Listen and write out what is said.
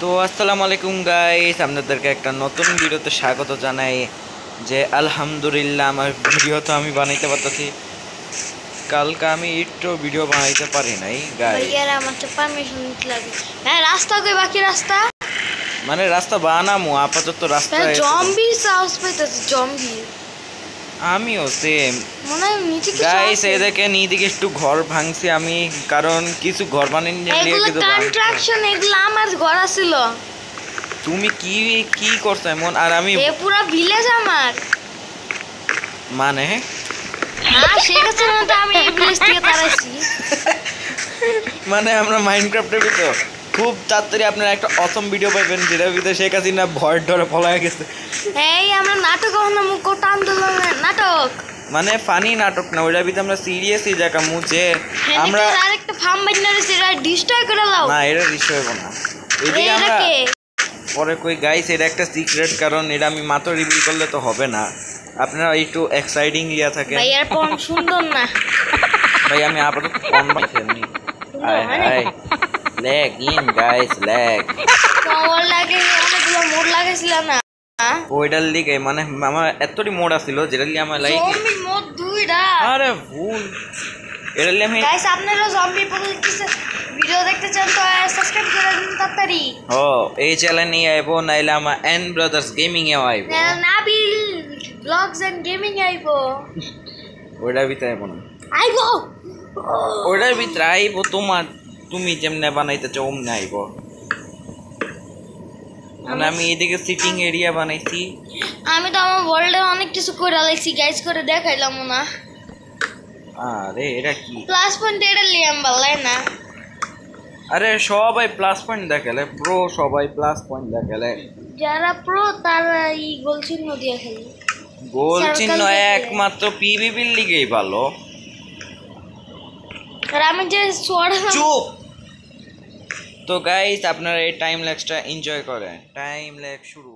তো আসসালামু আলাইকুম গাইস, আপনাদেরকে একটা নতুন ভিডিওতে স্বাগত জানাই। যে আলহামদুলিল্লাহ আমার ভিডিও তো আমি বানাইতে পারতেছি। কালকে আমি একটু ভিডিও বানাইতে পারি নাই গাইস। ভাইয়ার আমার তো পারমিশন নিতে লাগে। হ্যাঁ, রাস্তা কই? বাকি রাস্তা মানে রাস্তা বানামু, আপাতত রাস্তা জম্বি সাউন্ড পাইতেছে। জম্বি আমিও সেম মনে হয় নিচে কিছু গাইস। আছে। এই দেখেন এইদিকে একটু ঘর ভাঙছি আমি, কারণ কিছু ঘর বানিয়ে নিয়ে এগুলো কিন্তু কন্ট্রাকশন, এগুলো আমার ঘর ছিল। তুমি কি কি করছো এমন? আর আমি এ পুরো ভিলেজ আমার। মানে হ্যাঁ, সেটা ছিল না, আমি এই ভিলেজ থেকে তাড়াইছি। মানে আমরা মাইনক্রাফটের ভিতর খুব তাড়াতাড়ি আপনারা একটা অসম ভিডিও পাইবেন, যেটার ভিতরে শেখ হাসিনা ভয় ডরে পলায় গেছে। এই আমরা নাটক হন মুখ আন্দোলনের নাটক, মানে ফানি নাটক না, ওইটার ভিতরে আমরা সিরিয়াসলি জায়গা মুছে আমরা আরেকটা ফার্ম বানিয়ে সেটা ডিস্ট্রয় করে দাও না, এটা রিস্ক হইব না। এদিকে আমরা পরে কই গাইস, এটা একটা সিক্রেট, কারণ এটা আমি মাত্র রিভিল করলে তো হবে না। আপনারা একটু এক্সাইটিং ইয়া থাকে ভাই, এর পম সুন্দর না ভাই। আমি আপাতত ফোন বানাচ্ছি এমনি। I lag in guys, lag মোড় লাগে, অনেকগুলো মোড় লাগাইছিল না। ওইটার লিগে মানে আমার এতটি মোড আছিল যেটার লিগে আমার লাইক জম্বি মোড দুইটা। আরে ভুল, এটার লিগে আমি গাইস, আপনারা জম্বি ভিডিও দেখতে চান তো সাবস্ক্রাইব করে দিন তাড়াতাড়ি। এই চ্যানেল নিয়ে আইবো, নাইলে আমার এন ব্রাদার্স গেমিং এ আইবো, নাবিল ব্লগস এন্ড গেমিং আইবো। ওইটার ভিতরে আইবো না, আইবো ওইটার ভিতরে আইবো তোমার, তুমি যেমনে বানাইতে চাও অমনে আইবো। মানে আমি এইদিকে সিটিং এরিয়া বানাইছি। আমি তো আমার ওয়ার্ল্ডে অনেক কিছু করে আলাইছি গাইস, করে দেখাইলাম না। আরে এটা কি? প্লাস পয়েন্ট এটা লিয়াম ভালো না। আরে সবাই প্লাস পয়েন্ট দেখালে ব্রো, সবাই প্লাস পয়েন্ট দেখালে। যারা প্রো তারা এই গোল চিহ্ন দিয়ে খেলে। গোল চিহ্ন একমাত্র পিভিপির লিগেই ভালো। আর আমি যে চুপ। তো গাইস, আপনারা এই টাইম ল্যাপসটা এনজয় করেন। টাইম ল্যাপস শুরু।